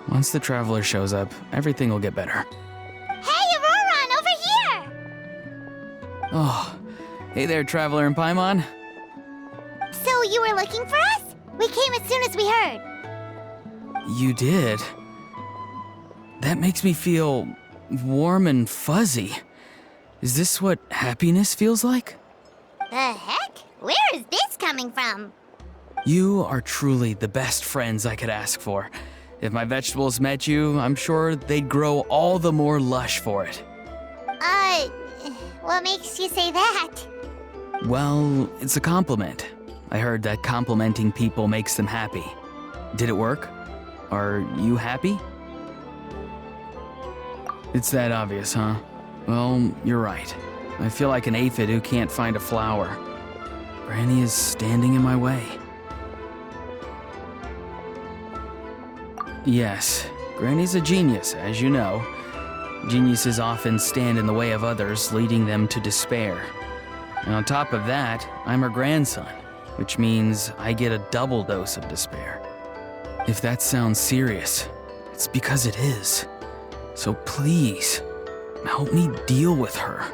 Once the traveler shows up, everything will get better. Hey, Auroron, over here! Oh, hey there, traveler in Paimon. So you were looking for us? We came as soon as we heard. You did? That makes me feel warm and fuzzy. Is this what happiness feels like? The heck? Where is this coming from? You are truly the best friends I could ask for. If my vegetables met you, I'm sure they'd grow all the more lush for it. What makes you say that? Well, it's a compliment. I heard that complimenting people makes them happy. Did it work? Are you happy? It's that obvious, huh? Well, you're right. I feel like an aphid who can't find a flower. Granny is standing in my way. Yes, Granny's a genius, as you know. Geniuses often stand in the way of others, leading them to despair. And on top of that, I'm her grandson, which means I get a double dose of despair. If that sounds serious, it's because it is. So please, help me deal with her.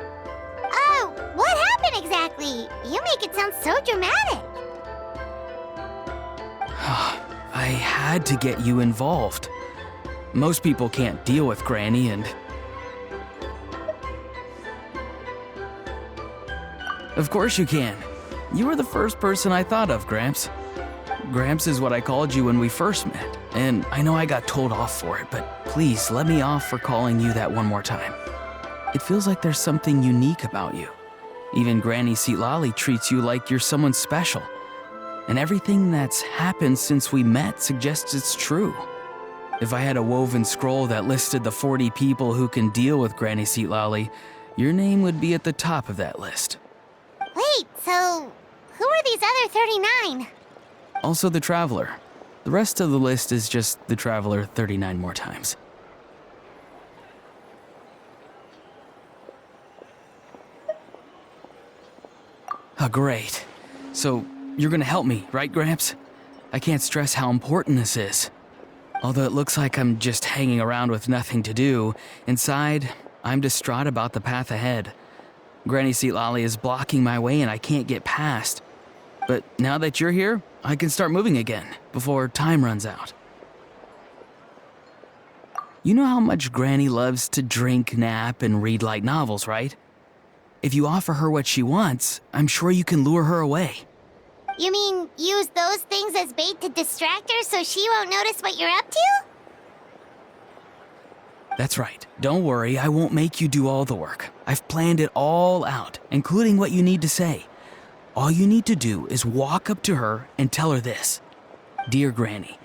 Oh, what happened exactly? You make it sound so dramatic. I had to get you involved. Most people can't deal with Granny and... Of course you can. You were the first person I thought of, Gramps. Gramps is what I called you when we first met, and I know I got told off for it, but please let me off for calling you that one more time. It feels like there's something unique about you. Even Granny Seatlali treats you like you're someone special. And everything that's happened since we met suggests it's true. If I had a woven scroll that listed the 40 people who can deal with Granny Seatlali, your name would be at the top of that list. Wait, so who are these other 39? Also the Traveler. The rest of the list is just the Traveler 39 more times. Oh, great. So, you're gonna help me, right, Gramps? I can't stress how important this is. Although it looks like I'm just hanging around with nothing to do, inside, I'm distraught about the path ahead. Granny Seatlali is blocking my way and I can't get past. But now that you're here, I can start moving again, before time runs out. You know how much Granny loves to drink, nap, and read light novels, right? If you offer her what she wants, I'm sure you can lure her away. You mean use those things as bait to distract her so she won't notice what you're up to? That's right. Don't worry, I won't make you do all the work. I've planned it all out, including what you need to say. All you need to do is walk up to her and tell her this. Dear Granny,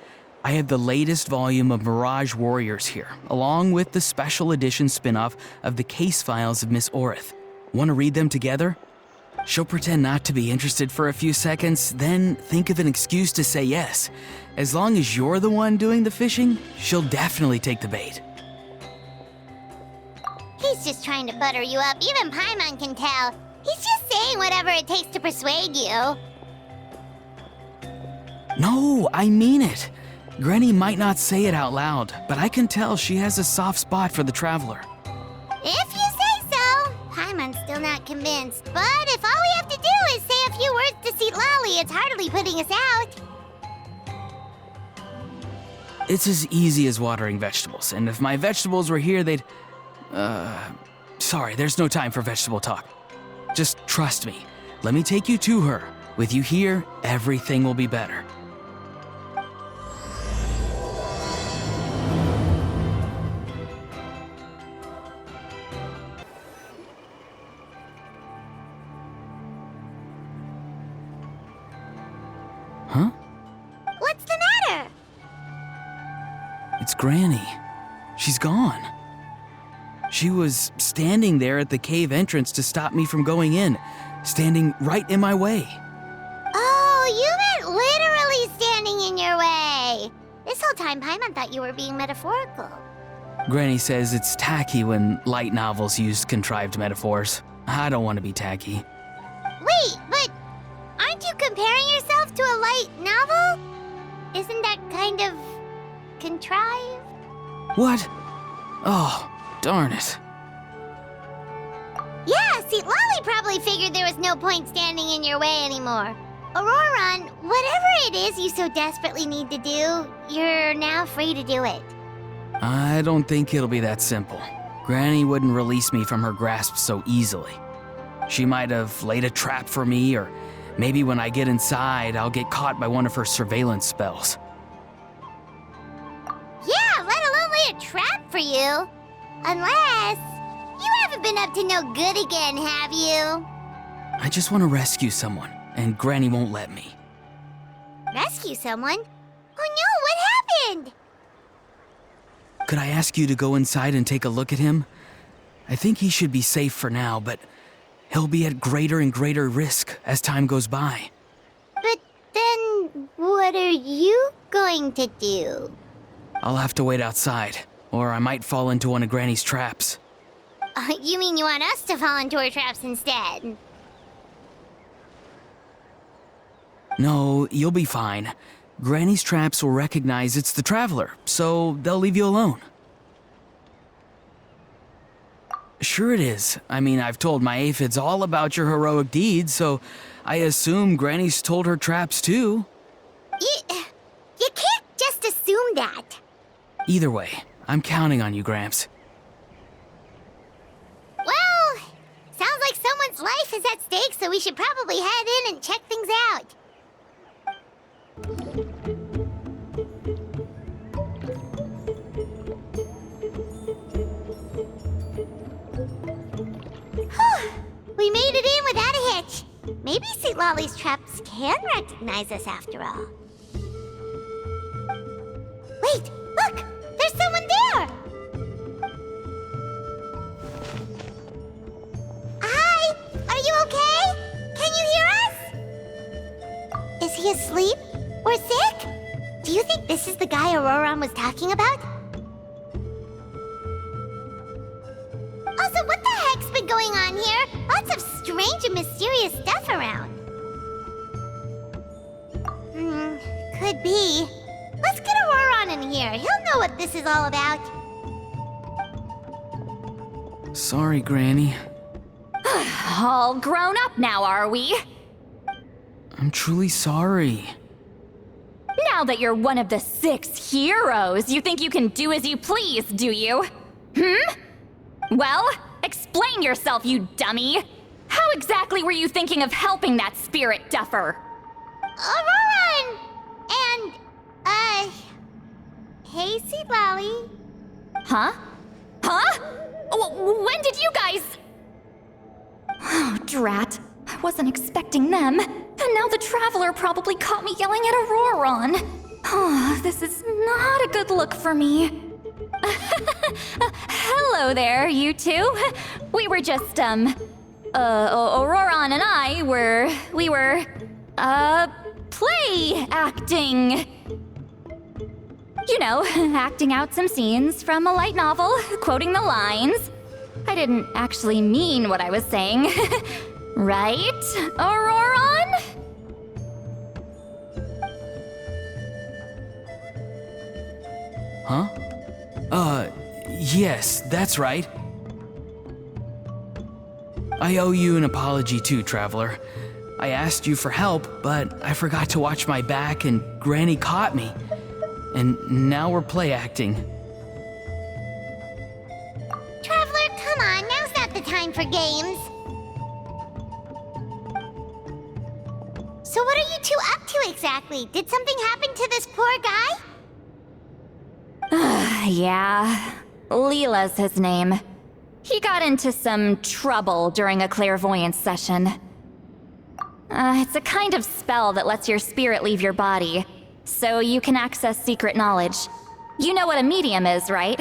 I have the latest volume of Mirage Warriors here, along with the special edition spin-off of the case files of Miss Orith. Want to read them together? She'll pretend not to be interested for a few seconds, then think of an excuse to say yes. As long as you're the one doing the fishing, she'll definitely take the bait. He's just trying to butter you up. Even Paimon can tell. He's just saying whatever it takes to persuade you. No, I mean it. Granny might not say it out loud, but I can tell she has a soft spot for the Traveler. If you say so. Paimon's still not convinced, but if all we have to do is say a few words to Seatlali, it's hardly putting us out. It's as easy as watering vegetables, and if my vegetables were here, they'd... Sorry, there's no time for vegetable talk. Just trust me. Let me take you to her. With you here, everything will be better. Huh? What's the matter? It's Granny. She's gone. She was standing there at the cave entrance to stop me from going in, standing right in my way. Oh, you meant literally standing in your way. This whole time, Paimon thought you were being metaphorical. Granny says it's tacky when light novels use contrived metaphors. I don't want to be tacky. Wait, but aren't you comparing yourself to a light novel? Isn't that kind of contrived? What? Oh, darn it. Yeah, see, Lolly probably figured there was no point standing in your way anymore. Auroron, whatever it is you so desperately need to do, you're now free to do it. I don't think it'll be that simple. Granny wouldn't release me from her grasp so easily. She might have laid a trap for me, or maybe when I get inside, I'll get caught by one of her surveillance spells. Yeah, let alone lay a trap for you. Unless... you haven't been up to no good again, have you? I just want to rescue someone, and Granny won't let me. Rescue someone? Oh no, what happened? Could I ask you to go inside and take a look at him? I think he should be safe for now, but he'll be at greater and greater risk as time goes by. But then, what are you going to do? I'll have to wait outside, or I might fall into one of Granny's traps. You mean you want us to fall into her traps instead? No, you'll be fine. Granny's traps will recognize it's the Traveler, so they'll leave you alone. Sure it is. I mean, I've told my aphids all about your heroic deeds, so I assume Granny's told her traps too. You can't just assume that. Either way, I'm counting on you, Gramps. Well, sounds like someone's life is at stake, so we should probably head in and check things out. We made it in without a hitch. Maybe St. Lolly's traps can recognize us after all. Wait, look! There's someone there! Hi! Are you okay? Can you hear us? Is he asleep? Or sick? Do you think this is the guy Auroron was talking about? Also, what the heck's been going on here? Lots of strange and mysterious stuff around. Could be. Let's get Auroron in here. He'll know what this is all about. Sorry, Granny. All grown up now, are we? I'm truly sorry. Now that you're one of the 6 heroes, you think you can do as you please, do you? Well, explain yourself, you dummy! How exactly were you thinking of helping that spirit duffer? Auroron! And, hey, St. Lolly. Huh? Huh? When did you guys... Oh, drat. I wasn't expecting them. And now the Traveler probably caught me yelling at Auroron. Oh, this is not a good look for me. Hello there, you two. We were just, Auroron and I we were, play acting. You know, acting out some scenes from a light novel, quoting the lines. I didn't actually mean what I was saying. Right, Auroron? Huh? Yes, that's right. I owe you an apology too, Traveler. I asked you for help, but I forgot to watch my back and Granny caught me. And now we're play acting. Traveler, come on, now's not the time for games. So what are you two up to exactly? Did something happen to this poor guy? Yeah, Leela's his name. He got into some trouble during a clairvoyance session. It's a kind of spell that lets your spirit leave your body, so you can access secret knowledge. You know what a medium is, right?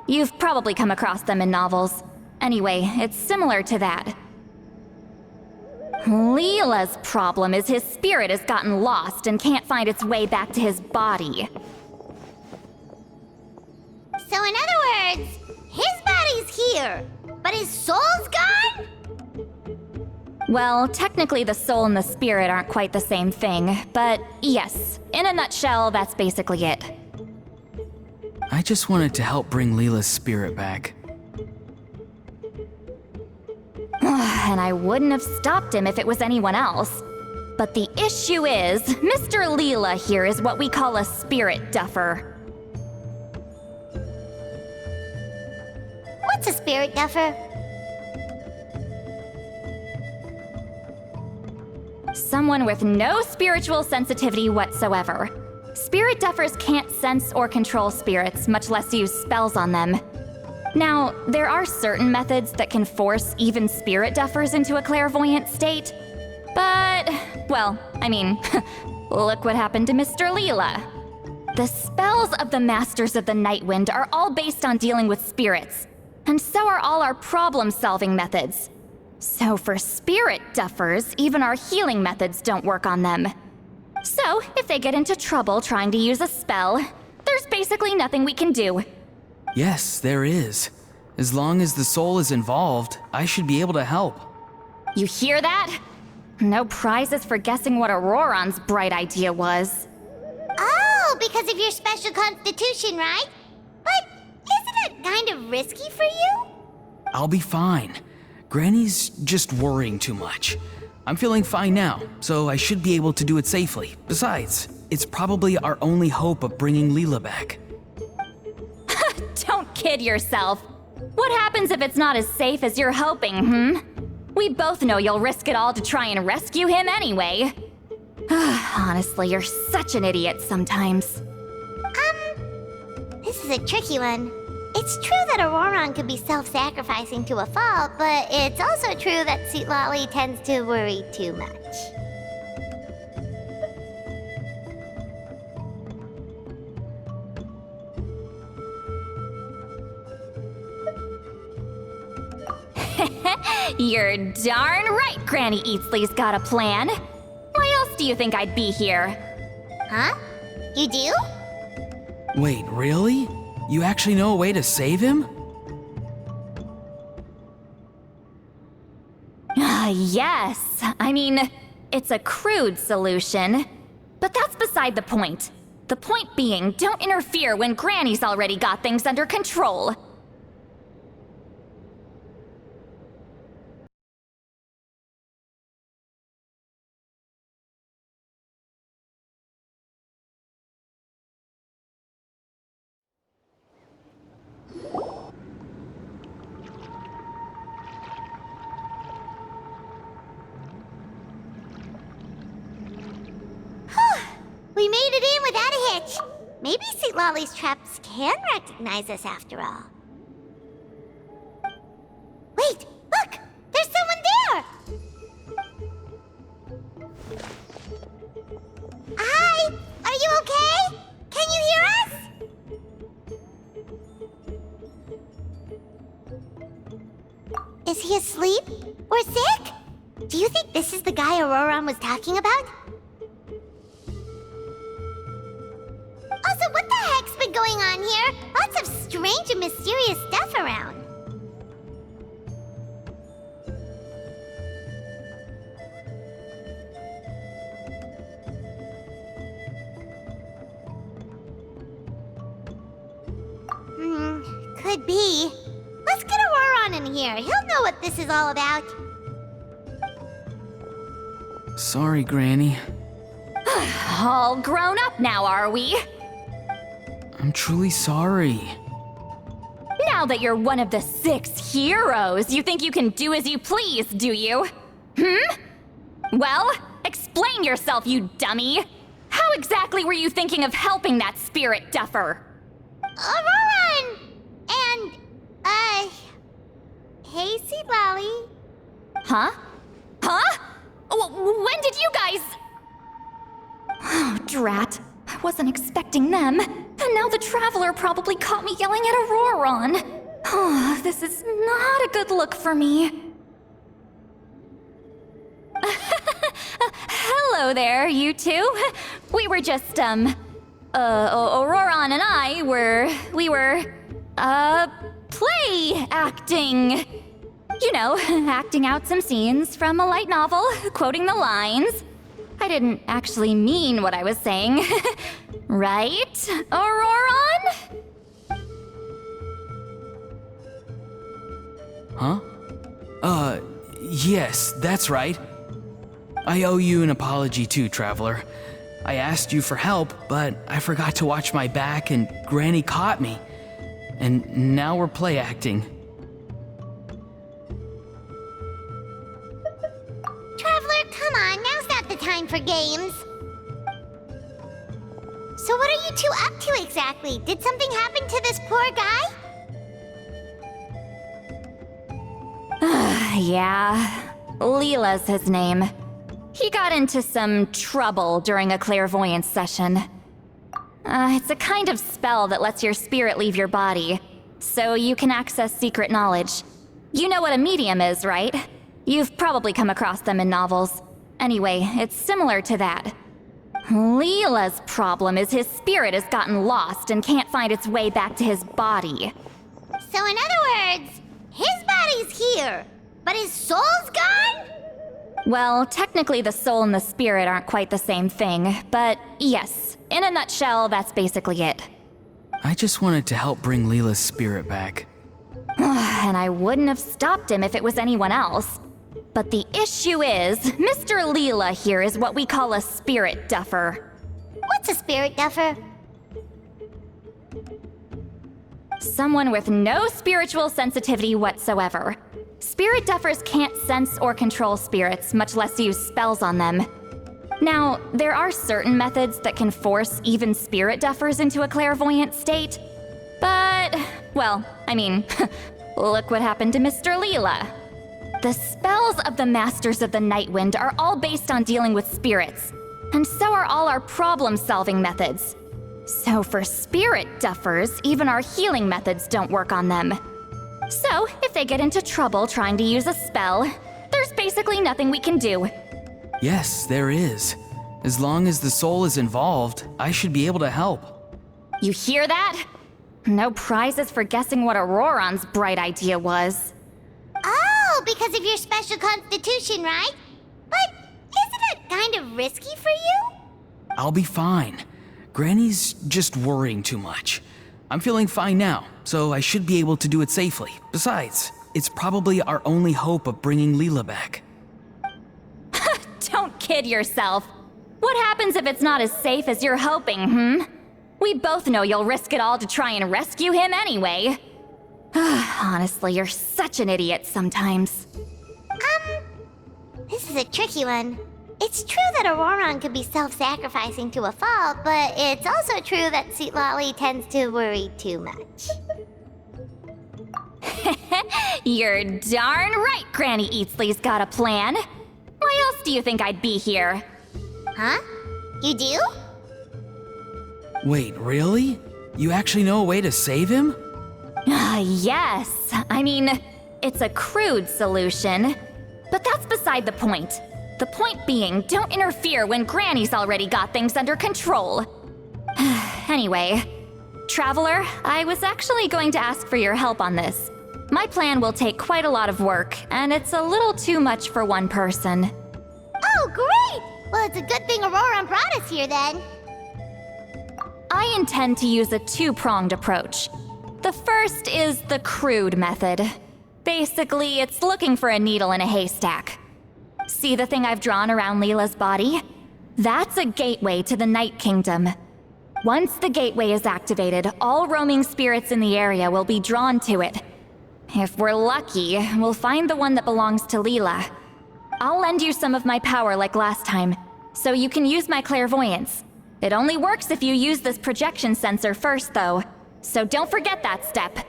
You've probably come across them in novels. Anyway, it's similar to that. Leela's problem is his spirit has gotten lost and can't find its way back to his body. So in other words, his body's here, but his soul's gone? Well, technically the soul and the spirit aren't quite the same thing, but yes, in a nutshell, that's basically it. I just wanted to help bring Leela's spirit back. And I wouldn't have stopped him if it was anyone else. But the issue is, Mr. Leela here is what we call a spirit duffer. What's a spirit duffer? Someone with no spiritual sensitivity whatsoever. Spirit duffers can't sense or control spirits, much less use spells on them. Now, there are certain methods that can force even spirit duffers into a clairvoyant state. But, well, I mean, look what happened to Mr. Leela. The spells of the Masters of the Nightwind are all based on dealing with spirits, and so are all our problem-solving methods. So for spirit duffers, even our healing methods don't work on them. So, if they get into trouble trying to use a spell, there's basically nothing we can do. Yes, there is. As long as the soul is involved, I should be able to help. You hear that? No prizes for guessing what Auroron's bright idea was. Oh, because of your special constitution, right? But isn't it kind of risky for you? I'll be fine. Granny's just worrying too much. I'm feeling fine now, so I should be able to do it safely. Besides, it's probably our only hope of bringing Leela back. Don't kid yourself. What happens if it's not as safe as you're hoping, We both know you'll risk it all to try and rescue him anyway. Honestly, you're such an idiot sometimes. This is a tricky one. It's true that Auroron could be self-sacrificing to a fault, but it's also true that Sweet Lolly tends to worry too much. You're darn right Granny Eatsley's got a plan. Why else do you think I'd be here? Huh? You do? Wait, really? You actually know a way to save him? Yes. I mean, it's a crude solution. But that's beside the point. The point being, don't interfere when Granny's already got things under control. We made it in without a hitch. Maybe Sweet Lolly's traps can recognize us after all. Wait, look! There's someone there! Hi! Are you okay? Can you hear us? Is he asleep? Or sick? Do you think this is the guy Auroron was talking about? Also, what the heck's been going on here? Lots of strange and mysterious stuff around. Could be. Let's get Auroron in here. He'll know what this is all about. Sorry, Granny. All grown up now, are we? I'm truly sorry. Now that you're one of the 6 heroes, you think you can do as you please, do you? Well, explain yourself, you dummy! How exactly were you thinking of helping that spirit duffer? Auroron! And, hey, Sweet Lolly. Huh? When did you guys... Oh, drat. I wasn't expecting them. And now the Traveler probably caught me yelling at Auroron. Oh, this is not a good look for me. Hello there, you two. We were just, Auroron and I we were, play acting. You know, acting out some scenes from a light novel, quoting the lines. I didn't actually mean what I was saying. Right, Auroron? Huh? Yes, that's right. I owe you an apology too, Traveler. I asked you for help, but I forgot to watch my back and Granny caught me. And now we're play acting. Traveler, come on, now's not the time for games. So what are you two up to exactly? Did something happen to this poor guy? Yeah, Leela's his name. He got into some trouble during a clairvoyance session. It's a kind of spell that lets your spirit leave your body, so you can access secret knowledge. You know what a medium is, right? You've probably come across them in novels. Anyway, it's similar to that. Leela's problem is his spirit has gotten lost and can't find its way back to his body. So in other words, his body's here, but his soul's gone? Well, technically the soul and the spirit aren't quite the same thing, but yes, in a nutshell, that's basically it. I just wanted to help bring Leela's spirit back. And I wouldn't have stopped him if it was anyone else. But the issue is, Mr. Leela here is what we call a spirit duffer. What's a spirit duffer? Someone with no spiritual sensitivity whatsoever. Spirit duffers can't sense or control spirits, much less use spells on them. Now, there are certain methods that can force even spirit duffers into a clairvoyant state. But, well, I mean, look what happened to Mr. Leela. The spells of the Masters of the Nightwind are all based on dealing with spirits, and so are all our problem-solving methods. So for spirit duffers, even our healing methods don't work on them. So, if they get into trouble trying to use a spell, there's basically nothing we can do. Yes, there is. As long as the soul is involved, I should be able to help. You hear that? No prizes for guessing what Auroron's bright idea was. Oh, because of your special constitution, right? But isn't it kind of risky for you? I'll be fine. Granny's just worrying too much. I'm feeling fine now, so I should be able to do it safely. Besides, it's probably our only hope of bringing Leela back. Don't kid yourself. What happens if it's not as safe as you're hoping, We both know you'll risk it all to try and rescue him anyway. Honestly, you're such an idiot sometimes. This is a tricky one. It's true that Auroron could be self-sacrificing to a fault, but it's also true that Sweet Lolly tends to worry too much. You're darn right Granny Eatsley's got a plan. Why else do you think I'd be here? Huh? You do? Wait, really? You actually know a way to save him? Yes. I mean, it's a crude solution. But that's beside the point. The point being, don't interfere when Granny's already got things under control. Anyway, Traveler, I was actually going to ask for your help on this. My plan will take quite a lot of work, and it's a little too much for one person. Oh, great! Well, it's a good thing Auroron brought us here then. I intend to use a two-pronged approach. The first is the crude method. Basically, it's looking for a needle in a haystack. See the thing I've drawn around Leela's body? That's a gateway to the Night Kingdom. Once the gateway is activated, all roaming spirits in the area will be drawn to it. If we're lucky, we'll find the one that belongs to Leela. I'll lend you some of my power like last time, so you can use my clairvoyance. It only works if you use this projection sensor first, though, so don't forget that step.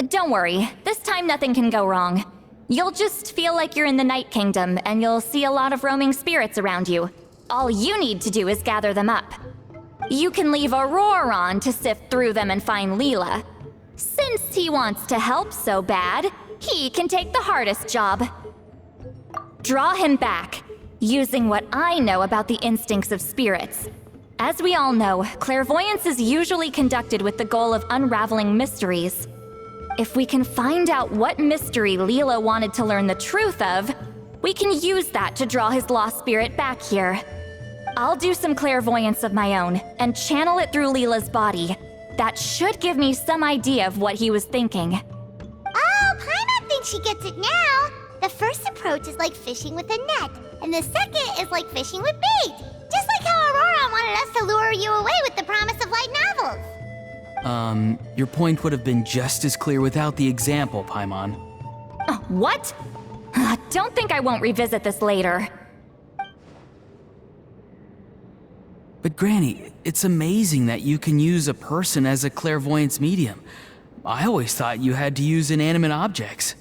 Don't worry, this time nothing can go wrong. You'll just feel like you're in the Night Kingdom, and you'll see a lot of roaming spirits around you. All you need to do is gather them up. You can leave Auroron to sift through them and find Leela. Since he wants to help so bad, he can take the hardest job. Draw him back, using what I know about the instincts of spirits. As we all know, clairvoyance is usually conducted with the goal of unraveling mysteries. If we can find out what mystery Leela wanted to learn the truth of, we can use that to draw his lost spirit back here. I'll do some clairvoyance of my own and channel it through Leela's body. That should give me some idea of what he was thinking. Oh, Paimon thinks she gets it now. The first approach is like fishing with a net, and the second is like fishing with bait. Just like how Aurora wanted us to lure you away with the promise of light novels. Your point would have been just as clear without the example, Paimon. What? Don't think I won't revisit this later. But Granny, it's amazing that you can use a person as a clairvoyance medium. I always thought you had to use inanimate objects.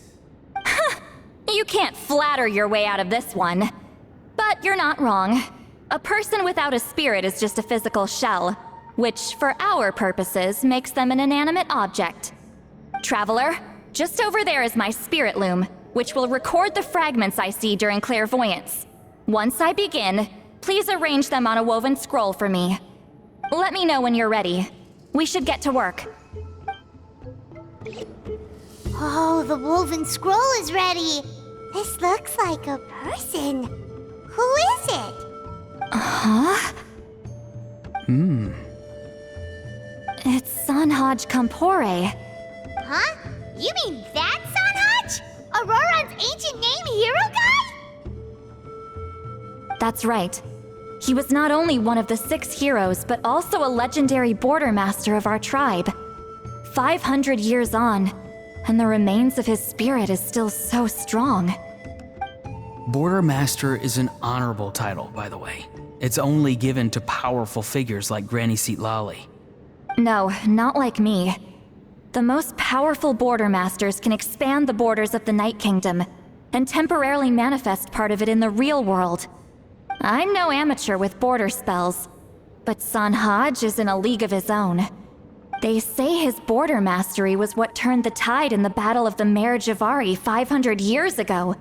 You can't flatter your way out of this one. But you're not wrong. A person without a spirit is just a physical shell, which, for our purposes, makes them an inanimate object. Traveler, just over there is my spirit loom, which will record the fragments I see during clairvoyance. Once I begin, please arrange them on a woven scroll for me. Let me know when you're ready. We should get to work. Oh, the woven scroll is ready. This looks like a person. Who is it? Huh? It's Sanhaj Kampore. Huh? You mean that Sanhaj? Auroran's ancient name hero guy? That's right. He was not only one of the 6 heroes, but also a legendary border master of our tribe. 500 years on, and the remains of his spirit is still so strong. Border Master is an honorable title, by the way. It's only given to powerful figures like Granny Seatlali. No, not like me. The most powerful border masters can expand the borders of the Night Kingdom and temporarily manifest part of it in the real world. I'm no amateur with border spells, but Sanhaj is in a league of his own. They say his border mastery was what turned the tide in the Battle of the Mare Javari 500 years ago.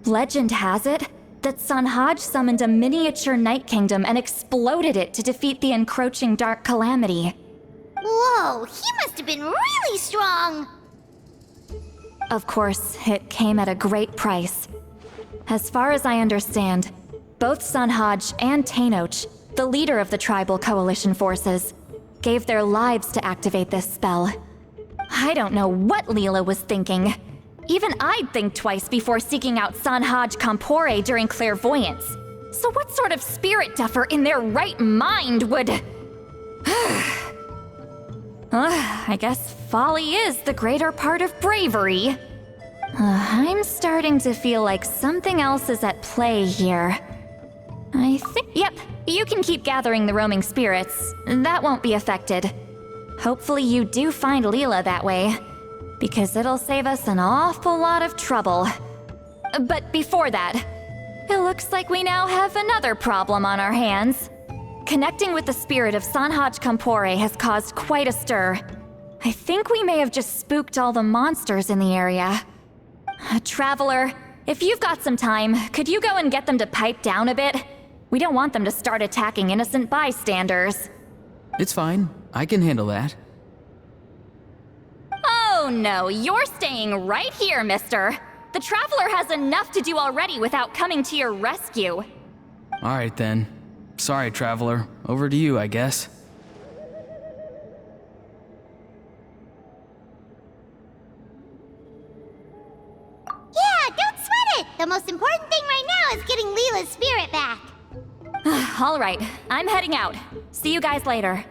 Legend has it that Sanhaj summoned a miniature Night Kingdom and exploded it to defeat the encroaching Dark Calamity. Whoa, he must have been really strong. Of course, it came at a great price. As far as I understand, both Sanhaj and Tainoch, the leader of the tribal coalition forces, gave their lives to activate this spell. I don't know what Leela was thinking. Even I'd think twice before seeking out Sanhaj Kampore during clairvoyance. So what sort of spirit duffer in their right mind would... I guess folly is the greater part of bravery. I'm starting to feel like something else is at play here. I think... Yep, you can keep gathering the roaming spirits. That won't be affected. Hopefully you do find Leela that way, because it'll save us an awful lot of trouble. But before that, it looks like we now have another problem on our hands. Connecting with the spirit of Sanhaj Kampore has caused quite a stir. I think we may have just spooked all the monsters in the area. Traveler, if you've got some time, could you go and get them to pipe down a bit? We don't want them to start attacking innocent bystanders. It's fine. I can handle that. Oh no, you're staying right here, mister. The Traveler has enough to do already without coming to your rescue. Alright then. Sorry, Traveler. Over to you, I guess. Yeah, don't sweat it! The most important thing right now is getting Leela's spirit back. All right, I'm heading out. See you guys later.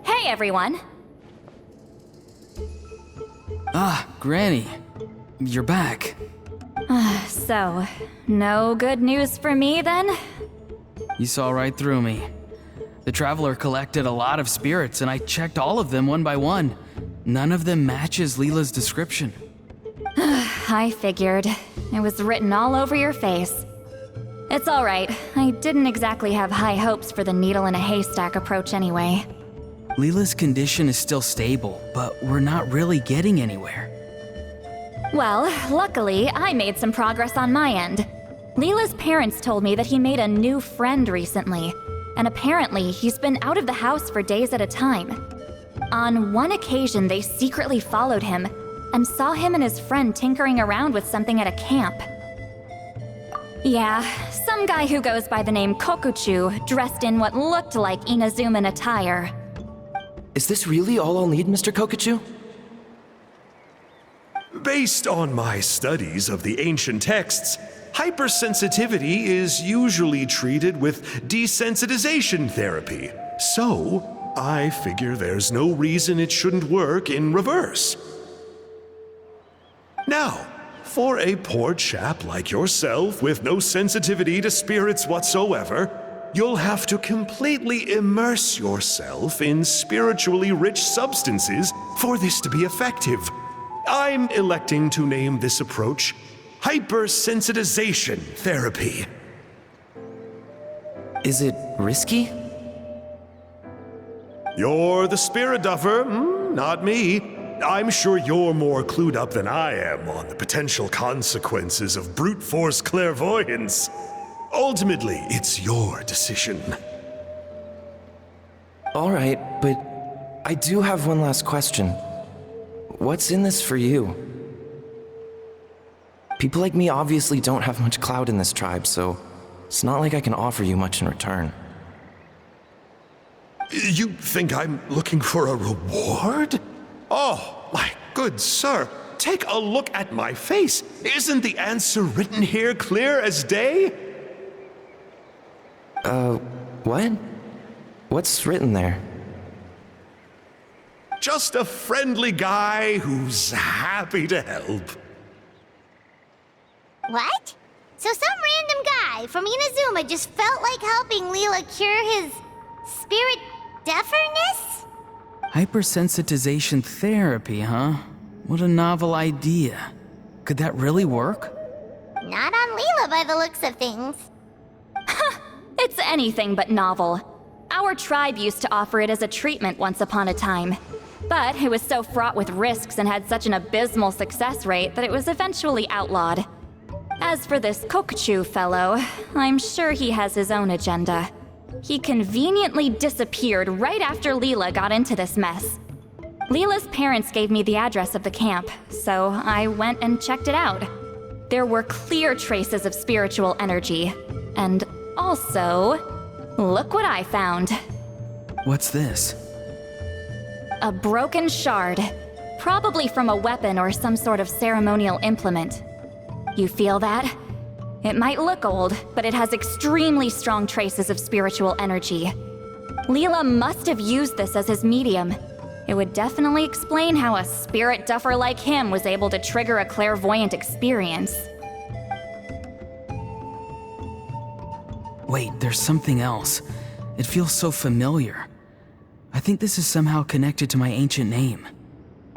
Hey, everyone. Ah, Granny. You're back. So, no good news for me then? You saw right through me. The Traveler collected a lot of spirits, and I checked all of them one by one. None of them matches Leela's description. I figured. It was written all over your face. It's alright. I didn't exactly have high hopes for the needle in a haystack approach anyway. Leela's condition is still stable, but we're not really getting anywhere. Well, luckily, I made some progress on my end. Leela's parents told me that he made a new friend recently. and apparently he's been out of the house for days at a time. On one occasion, they secretly followed him and saw him and his friend tinkering around with something at a camp. Yeah, some guy who goes by the name Kokuchu, dressed in what looked like Inazuman attire. Is this really all I'll need, Mr. Kokuchu? Based on my studies of the ancient texts, hypersensitivity is usually treated with desensitization therapy. So, I figure there's no reason it shouldn't work in reverse. Now, for a poor chap like yourself with no sensitivity to spirits whatsoever, you'll have to completely immerse yourself in spiritually rich substances for this to be effective. I'm electing to name this approach hypersensitization therapy. Is it risky? You're the spirit duffer, not me. I'm sure you're more clued up than I am on the potential consequences of brute force clairvoyance. Ultimately, it's your decision. All right, but I do have one last question. What's in this for you? People like me obviously don't have much clout in this tribe, so it's not like I can offer you much in return. You think I'm looking for a reward? Oh, my good sir, take a look at my face. Isn't the answer written here clear as day? What? What's written there? Just a friendly guy who's happy to help. What? So some random guy from Inazuma just felt like helping Leela cure his spirit deaferness? Hypersensitization therapy, huh? What a novel idea. Could that really work? Not on Leela by the looks of things. It's anything but novel. Our tribe used to offer it as a treatment once upon a time. But it was so fraught with risks and had such an abysmal success rate that it was eventually outlawed. As for this Kokuchu fellow, I'm sure he has his own agenda. He conveniently disappeared right after Leela got into this mess. Leela's parents gave me the address of the camp, so I went and checked it out. There were clear traces of spiritual energy. And also, look what I found. What's this? A broken shard, probably from a weapon or some sort of ceremonial implement. You feel that? It might look old, but it has extremely strong traces of spiritual energy. Leela must have used this as his medium. It would definitely explain how a spirit duffer like him was able to trigger a clairvoyant experience. Wait, there's something else. It feels so familiar. I think this is somehow connected to my ancient name.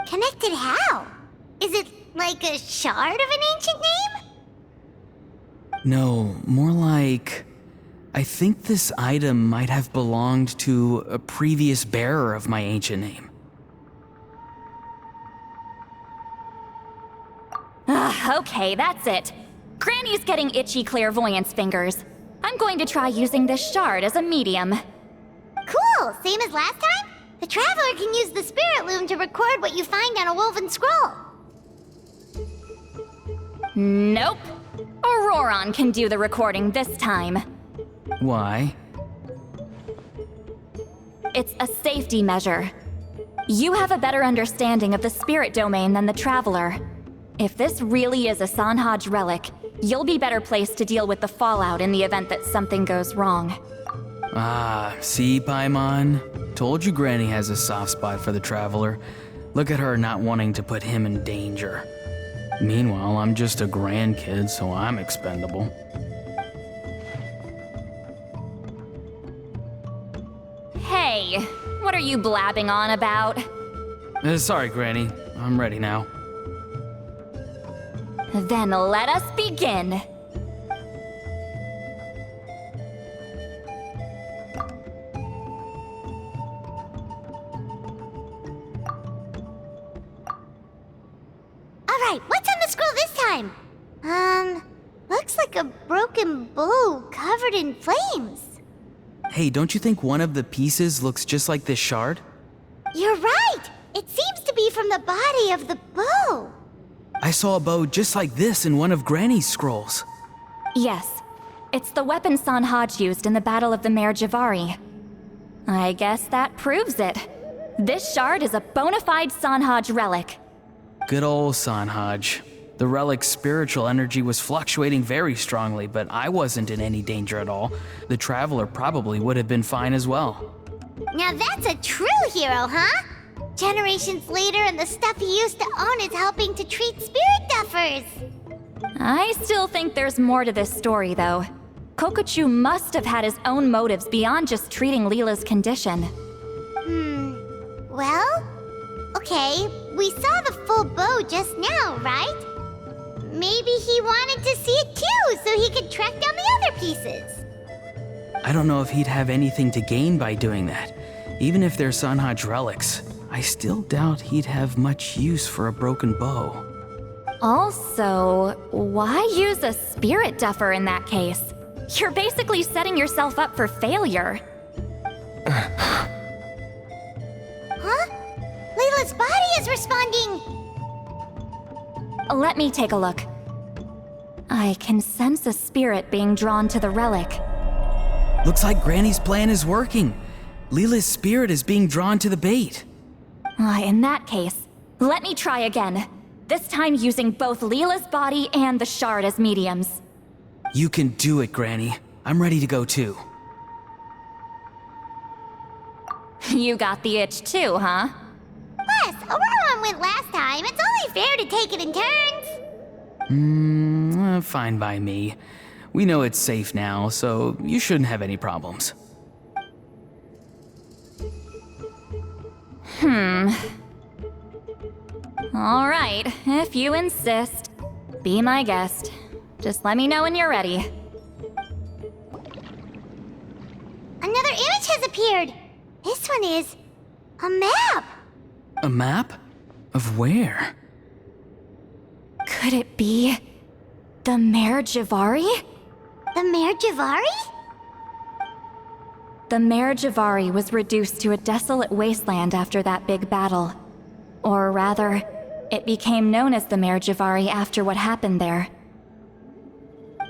Connected how? Is it like a shard of an ancient name? No, more like... I think this item might have belonged to a previous bearer of my ancient name. Okay, that's it. Granny's getting itchy clairvoyance fingers. I'm going to try using this shard as a medium. Cool, same as last time? The Traveler can use the Spirit Loom to record what you find on a woven scroll. Nope. Auroron can do the recording this time. Why? It's a safety measure. You have a better understanding of the spirit domain than the Traveler. If this really is a Sanhaj relic, you'll be better placed to deal with the fallout in the event that something goes wrong. Ah, see, Paimon? Told you Granny has a soft spot for the Traveler. Look at her not wanting to put him in danger. Meanwhile, I'm just a grandkid, so I'm expendable. Hey, what are you blabbing on about? Sorry, Granny. I'm ready now. Then let us begin. Alright, what's on the scroll this time? Looks like a broken bow covered in flames. Hey, don't you think one of the pieces looks just like this shard? You're right! It seems to be from the body of the bow. I saw a bow just like this in one of Granny's scrolls. Yes, it's the weapon Sanhaj used in the Battle of the Mare Javari. I guess that proves it. This shard is a bona fide Sanhaj relic. Good old Sanhaj. The relic's spiritual energy was fluctuating very strongly, but I wasn't in any danger at all. The Traveler probably would have been fine as well. Now that's a true hero, huh? Generations later and the stuff he used to own is helping to treat spirit duffers. I still think there's more to this story, though. Kokochu must have had his own motives beyond just treating Leela's condition. Well, okay, we saw the full bow just now, right? Maybe he wanted to see it too, so he could track down the other pieces. I don't know if he'd have anything to gain by doing that. Even if they're Sanhaj relics, I still doubt he'd have much use for a broken bow. Also, why use a spirit duffer in that case? You're basically setting yourself up for failure. Huh? Layla's body is responding! Let me take a look. I can sense a spirit being drawn to the relic. Looks like Granny's plan is working. Leela's spirit is being drawn to the bait. In that case, let me try again. This time using both Leela's body and the shard as mediums. You can do it, Granny. I'm ready to go too. You got the itch too, huh? Plus, Auroran went last time. It's only fair to take it in turns. Fine by me. We know it's safe now, so you shouldn't have any problems. All right, if you insist. Be my guest. Just let me know when you're ready. Another image has appeared. This one is a map. A map? Of where? Could it be the Mare Javari? The Mare Javari? The Mare Javari was reduced to a desolate wasteland after that big battle. Or rather, it became known as the Mare Javari after what happened there.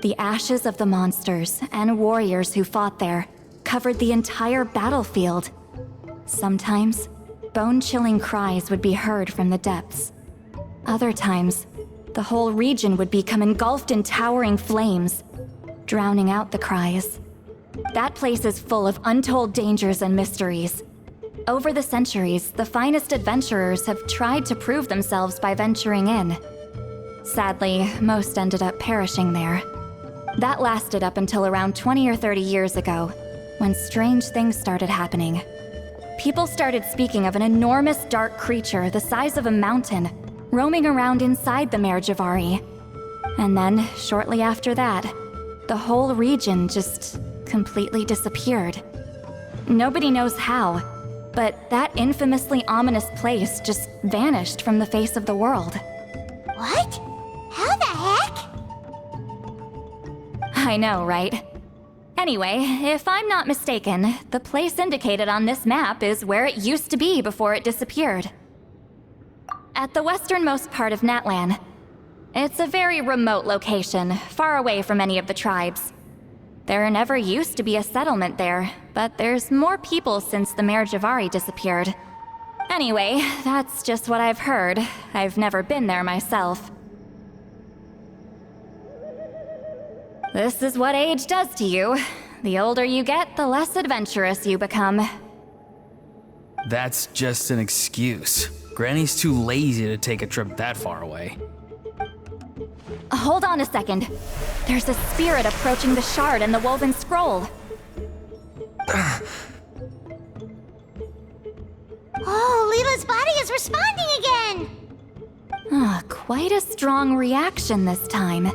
The ashes of the monsters and warriors who fought there covered the entire battlefield. Sometimes, bone-chilling cries would be heard from the depths. Other times, the whole region would become engulfed in towering flames, drowning out the cries. That place is full of untold dangers and mysteries. Over the centuries, the finest adventurers have tried to prove themselves by venturing in. Sadly, most ended up perishing there. That lasted up until around 20 or 30 years ago, when strange things started happening. People started speaking of an enormous dark creature the size of a mountain, roaming around inside the Mare Javari. And then, shortly after that, the whole region just completely disappeared. Nobody knows how, but that infamously ominous place just vanished from the face of the world. What? How the heck? I know, right? Anyway, if I'm not mistaken, the place indicated on this map is where it used to be before it disappeared. At the westernmost part of Natlan. It's a very remote location, far away from any of the tribes. There never used to be a settlement there, but there's more people since the Mare Javari disappeared. Anyway, that's just what I've heard. I've never been there myself. This is what age does to you. The older you get, the less adventurous you become. That's just an excuse. Granny's too lazy to take a trip that far away. Hold on a second. There's a spirit approaching the shard and the woven scroll. Oh, Leela's body is responding again! Quite a strong reaction this time.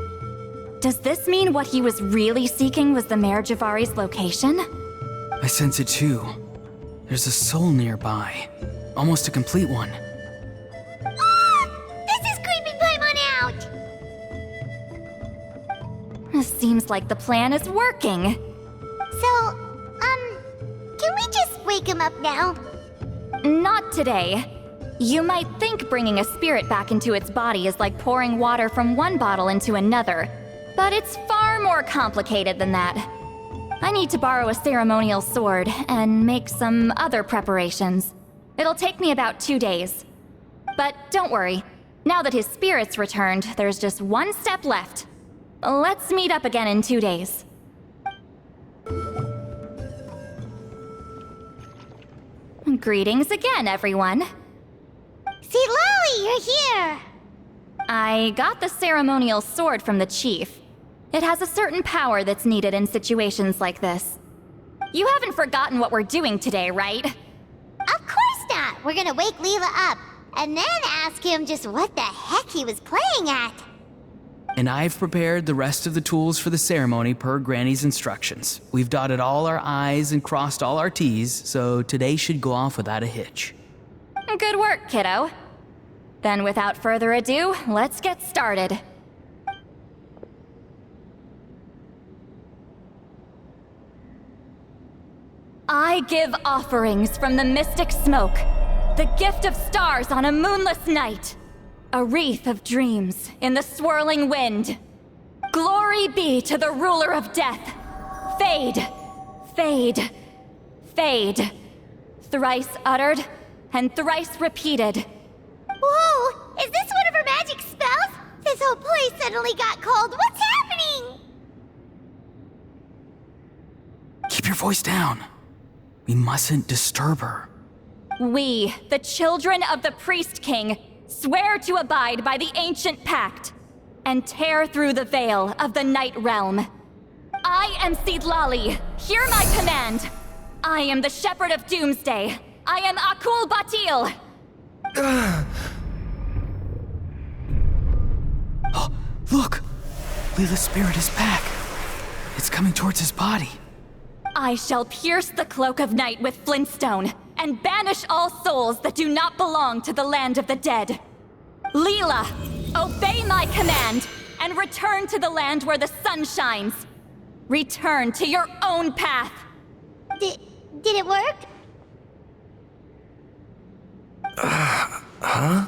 Does this mean what he was really seeking was the Mare Javari's location? I sense it too. There's a soul nearby. Almost a complete one. This is creeping Paimon out! Seems like the plan is working. So, Can we just wake him up now? Not today. You might think bringing a spirit back into its body is like pouring water from one bottle into another, but it's far more complicated than that. I need to borrow a ceremonial sword and make some other preparations. It'll take me about 2 days. But don't worry, now that his spirit's returned, there's just one step left. Let's meet up again in 2 days. Greetings again, everyone. See, Lolly, you're here! I got the ceremonial sword from the chief. It has a certain power that's needed in situations like this. You haven't forgotten what we're doing today, right? Of course not! We're gonna wake Leela up, and then ask him just what the heck he was playing at. And I've prepared the rest of the tools for the ceremony per Granny's instructions. We've dotted all our I's and crossed all our T's, so today should go off without a hitch. Good work, kiddo. Then without further ado, let's get started. I give offerings from the mystic smoke, the gift of stars on a moonless night, a wreath of dreams in the swirling wind. Glory be to the ruler of death. Fade, fade, fade. Thrice uttered and thrice repeated. Whoa! Is this one of her magic spells? This whole place suddenly got cold. What's happening? Keep your voice down. We mustn't disturb her. We, the children of the Priest King, swear to abide by the ancient pact and tear through the veil of the Night Realm. I am Seedlali. Hear my command. I am the Shepherd of Doomsday. I am Akul Batil. Oh, look! Leela's spirit is back. It's coming towards his body. I shall pierce the cloak of night with flintstone and banish all souls that do not belong to the land of the dead. Leela, obey my command and return to the land where the sun shines. Return to your own path. Did it work? Huh?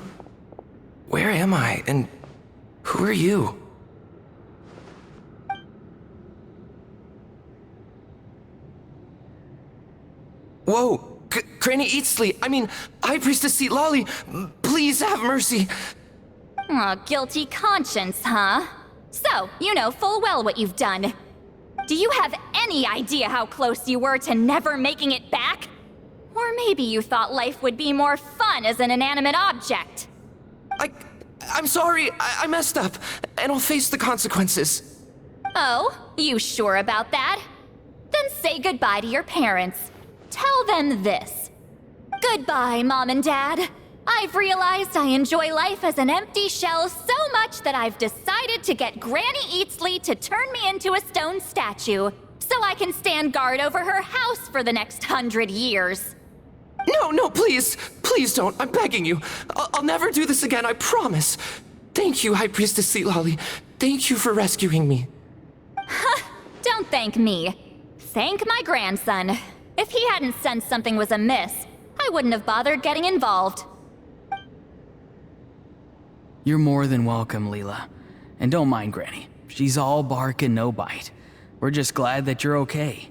Where am I? And who are you? Whoa! Granny Eatsley, High Priestess Seedlali, please have mercy. Aw, guilty conscience, huh? So, you know full well what you've done. Do you have any idea how close you were to never making it back? Or maybe you thought life would be more fun as an inanimate object. I'm sorry, I messed up, and I'll face the consequences. Oh, you sure about that? Then say goodbye to your parents. Tell them this. Goodbye, Mom and Dad. I've realized I enjoy life as an empty shell so much that I've decided to get Granny Eatsley to turn me into a stone statue, so I can stand guard over her house for the next 100 years. No, please. Please don't. I'm begging you. I'll never do this again, I promise. Thank you, High Priestess Seedlali. Thank you for rescuing me. Don't thank me. Thank my grandson. If he hadn't sensed something was amiss, I wouldn't have bothered getting involved. You're more than welcome, Leela. And don't mind Granny. She's all bark and no bite. We're just glad that you're okay.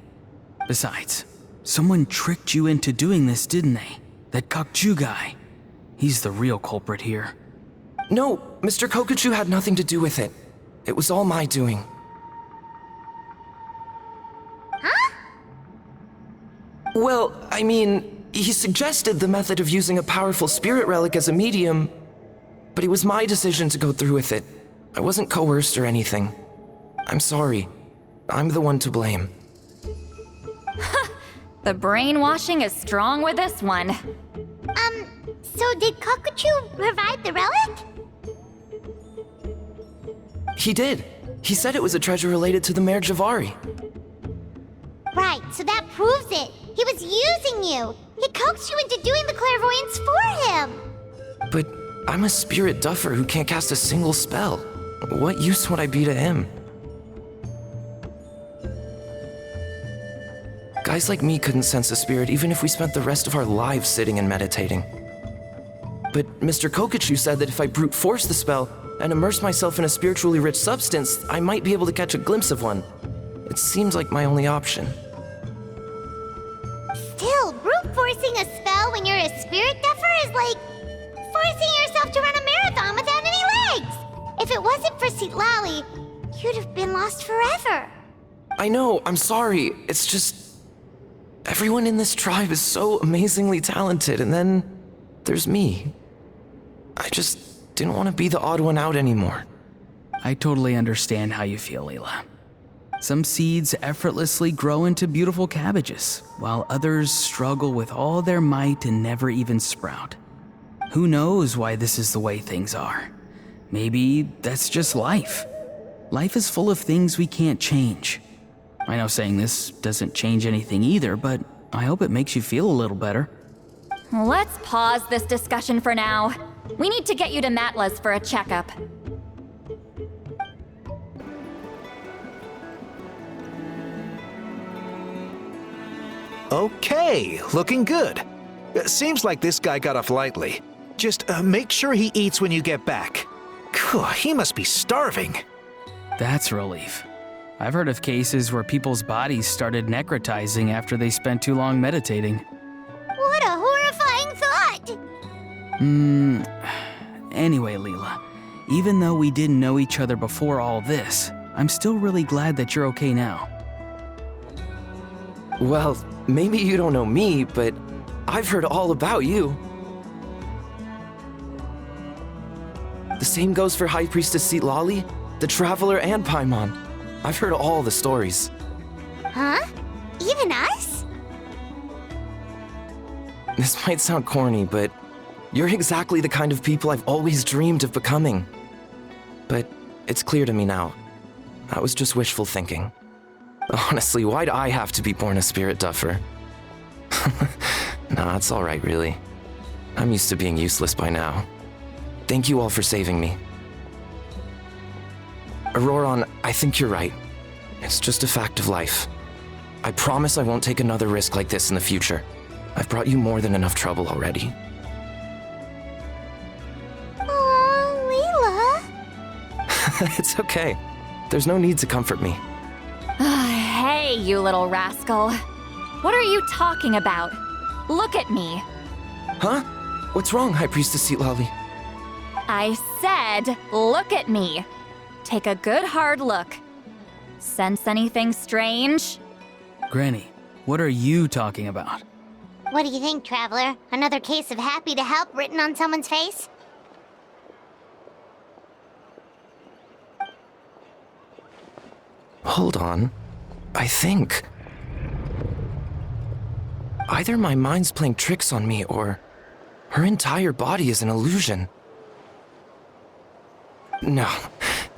Besides, someone tricked you into doing this, didn't they? That Kokju guy. He's the real culprit here. No, Mr. Kokuchu had nothing to do with it. It was all my doing. Huh? Well, he suggested the method of using a powerful spirit relic as a medium, but it was my decision to go through with it. I wasn't coerced or anything. I'm sorry. I'm the one to blame. The brainwashing is strong with this one. So did Kokuchu provide the relic? He did. He said it was a treasure related to the Mare Javari. Right, so that proves it. He was using you. He coaxed you into doing the clairvoyance for him. But I'm a spirit duffer who can't cast a single spell. What use would I be to him? Guys like me couldn't sense a spirit even if we spent the rest of our lives sitting and meditating. But Mr. Kokachu said that if I brute force the spell and immerse myself in a spiritually rich substance, I might be able to catch a glimpse of one. It seems like my only option. Still, brute forcing a spell when you're a spirit duffer is like forcing yourself to run a marathon without any legs. If it wasn't for Citlali, you'd have been lost forever. I know, I'm sorry. It's just... everyone in this tribe is so amazingly talented, and then there's me. I just didn't want to be the odd one out anymore. I totally understand how you feel, Leela. Some seeds effortlessly grow into beautiful cabbages, while others struggle with all their might and never even sprout. Who knows why this is the way things are? Maybe that's just life. Life is full of things we can't change. I know saying this doesn't change anything either, but I hope it makes you feel a little better. Let's pause this discussion for now. We need to get you to Matla's for a checkup. Okay, looking good. Seems like this guy got off lightly. Just make sure he eats when you get back. Phew, he must be starving. That's a relief. I've heard of cases where people's bodies started necrotizing after they spent too long meditating. What a horrifying thought! Anyway, Leela, even though we didn't know each other before all this, I'm still really glad that you're okay now. Well, maybe you don't know me, but I've heard all about you. The same goes for High Priestess Citlali, the Traveler, and Paimon. I've heard all the stories. Huh? Even us? This might sound corny, but you're exactly the kind of people I've always dreamed of becoming. But it's clear to me now. That was just wishful thinking. Honestly, why'd I have to be born a spirit duffer? Nah, it's alright, really. I'm used to being useless by now. Thank you all for saving me. Auroron, I think you're right. It's just a fact of life. I promise I won't take another risk like this in the future. I've brought you more than enough trouble already. Oh, Leela. It's okay. There's no need to comfort me. Hey, you little rascal. What are you talking about? Look at me. Huh? What's wrong, High Priestess Citlali? I said, look at me. Take a good hard look. Sense anything strange? Granny, what are you talking about? What do you think, Traveler? Another case of happy to help written on someone's face? Hold on. I think... either my mind's playing tricks on me, or her entire body is an illusion. No,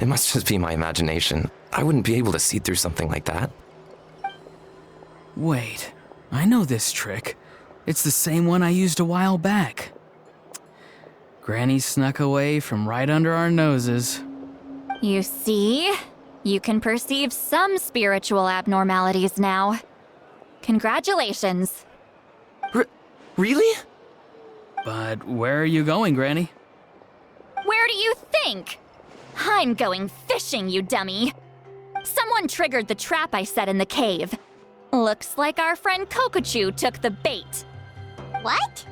it must just be my imagination. I wouldn't be able to see through something like that. Wait, I know this trick. It's the same one I used a while back. Granny snuck away from right under our noses. You see? You can perceive some spiritual abnormalities now. Congratulations. Really? But where are you going, Granny? Where do you think? I'm going fishing, you dummy. Someone triggered the trap I set in the cave. Looks like our friend Kokachu took the bait. What?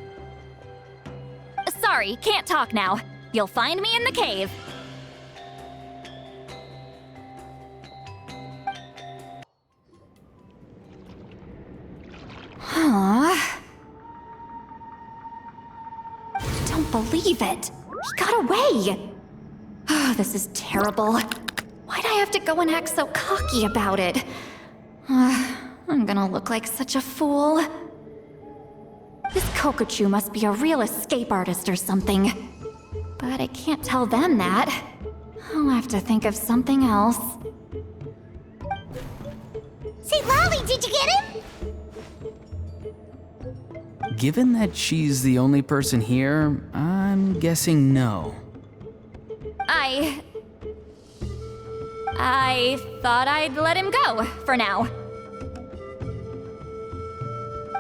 Sorry, can't talk now. You'll find me in the cave. Huh? I don't believe it. He got away. Oh, this is terrible. Why'd I have to go and act so cocky about it? I'm gonna look like such a fool. This Kokachu must be a real escape artist or something. But I can't tell them that. I'll have to think of something else. Citlali, did you get him? Given that she's the only person here, I'm guessing no. I thought I'd let him go, for now.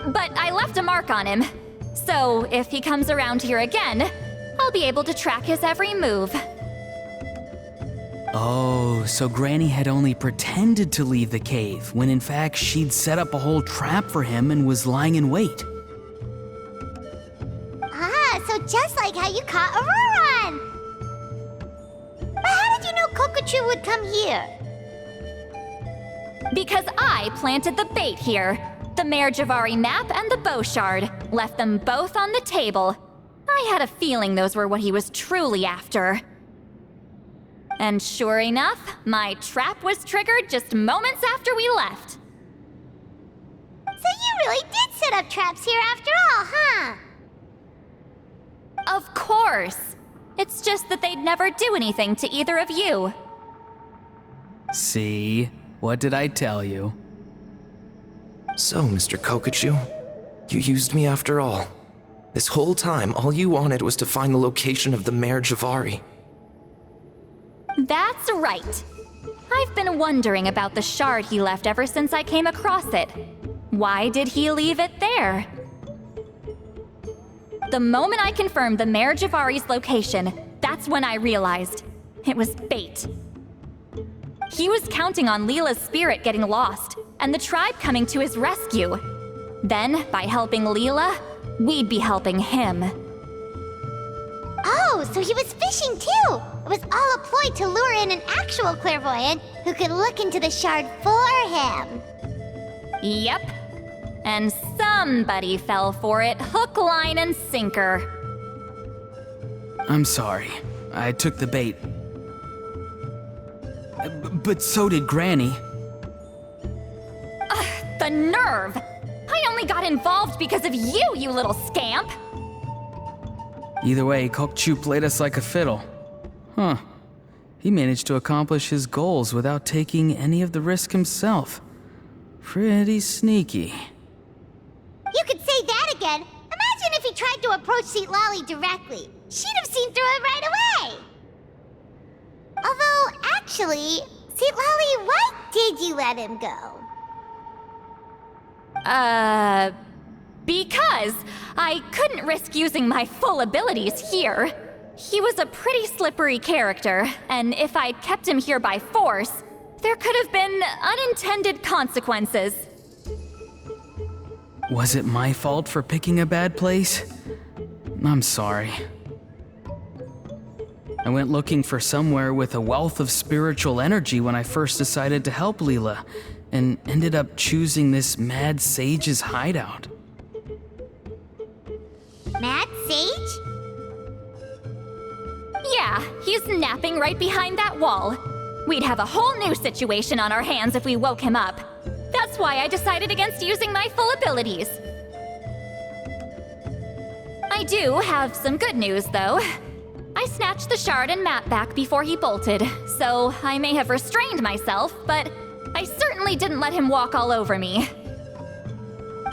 But I left a mark on him. So if he comes around here again, I'll be able to track his every move. Oh, so Granny had only pretended to leave the cave, when in fact she'd set up a whole trap for him and was lying in wait. Ah, so just like how you caught Auroron! But how did you know Kokochu would come here? Because I planted the bait here. The Mare Javari map and the bow shard. Left them both on the table. I had a feeling those were what he was truly after. And sure enough, my trap was triggered just moments after we left. So you really did set up traps here after all, huh? Of course. It's just that they'd never do anything to either of you. See? What did I tell you? So, Mr. Kokochu, you used me after all. This whole time, all you wanted was to find the location of the Mare Javari. That's right. I've been wondering about the shard he left ever since I came across it. Why did he leave it there? The moment I confirmed the Mare Javari's location, that's when I realized it was bait. He was counting on Leela's spirit getting lost, and the tribe coming to his rescue. Then, by helping Leela, we'd be helping him. Oh, so he was fishing too! It was all a ploy to lure in an actual clairvoyant who could look into the shard for him. Yep. And somebody fell for it, hook, line, and sinker. I'm sorry. I took the bait. But so did Granny. The nerve! I only got involved because of you, you little scamp! Either way, Kokchu played us like a fiddle. Huh. He managed to accomplish his goals without taking any of the risk himself. Pretty sneaky. You could say that again! Imagine if he tried to approach Seat Lolly directly. She'd have seen through it right away! Although, actually, Seat Lolly, why did you let him go? Because I couldn't risk using my full abilities here. He was a pretty slippery character, and if I'd kept him here by force, there could have been unintended consequences. Was it my fault for picking a bad place? I'm sorry. I went looking for somewhere with a wealth of spiritual energy when I first decided to help Leela, and ended up choosing this mad sage's hideout. Mad Sage? Yeah, he's napping right behind that wall. We'd have a whole new situation on our hands if we woke him up. That's why I decided against using my full abilities. I do have some good news, though. I snatched the shard and map back before he bolted, so I may have restrained myself, but I certainly didn't let him walk all over me.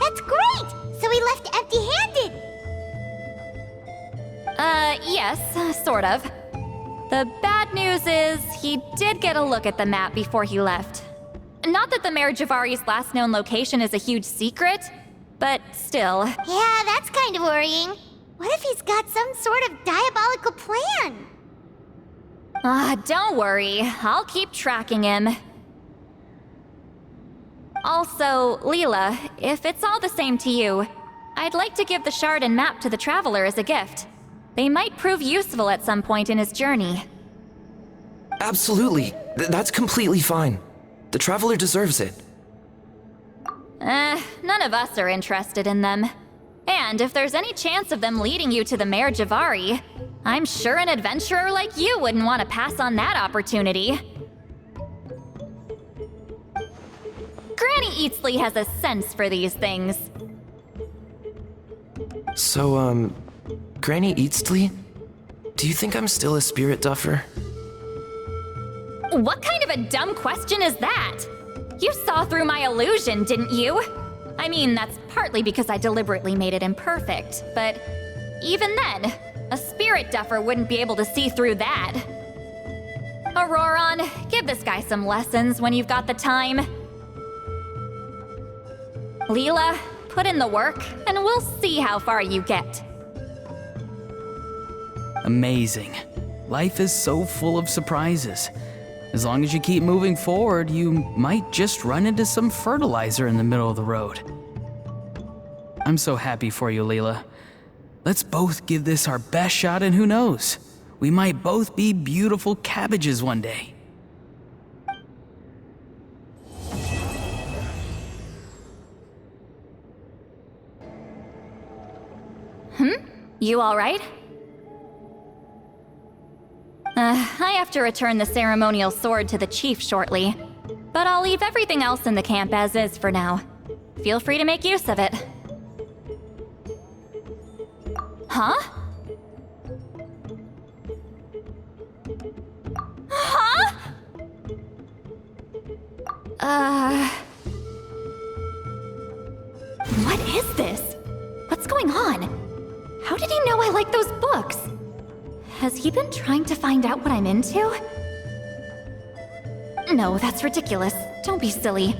That's great! So he left empty-handed! Yes, sort of. The bad news is he did get a look at the map before he left. Not that the Mare Javari's last known location is a huge secret, but still. Yeah, that's kind of worrying. What if he's got some sort of diabolical plan? Don't worry. I'll keep tracking him. Also, Leela, if it's all the same to you, I'd like to give the shard and map to the Traveler as a gift. They might prove useful at some point in his journey. Absolutely. That's completely fine. The Traveler deserves it. None of us are interested in them. And if there's any chance of them leading you to the Mare Javari, I'm sure an adventurer like you wouldn't want to pass on that opportunity. Granny Eatsley has a sense for these things. So, Granny Eatsley? Do you think I'm still a spirit duffer? What kind of a dumb question is that? You saw through my illusion, didn't you? I mean, that's partly because I deliberately made it imperfect, but even then, a spirit duffer wouldn't be able to see through that. Auroron, give this guy some lessons when you've got the time. Leela, put in the work, and we'll see how far you get. Amazing. Life is so full of surprises. As long as you keep moving forward, you might just run into some fertilizer in the middle of the road. I'm so happy for you, Leela. Let's both give this our best shot, and who knows? We might both be beautiful cabbages one day. You alright? I have to return the ceremonial sword to the chief shortly, but I'll leave everything else in the camp as is for now. Feel free to make use of it. Huh? Huh? What is this? What's going on? How did he know I like those books? Has he been trying to find out what I'm into? No, that's ridiculous. Don't be silly.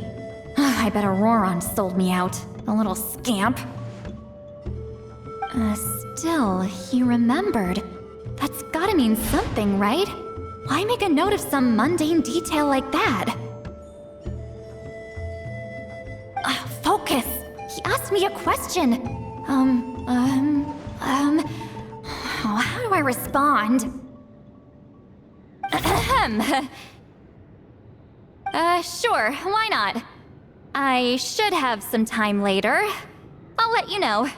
I bet Auroron sold me out. The little scamp. Still, he remembered. That's gotta mean something, right? Why make a note of some mundane detail like that? Focus! He asked me a question. How do I respond? Sure, why not? I should have some time later. I'll let you know.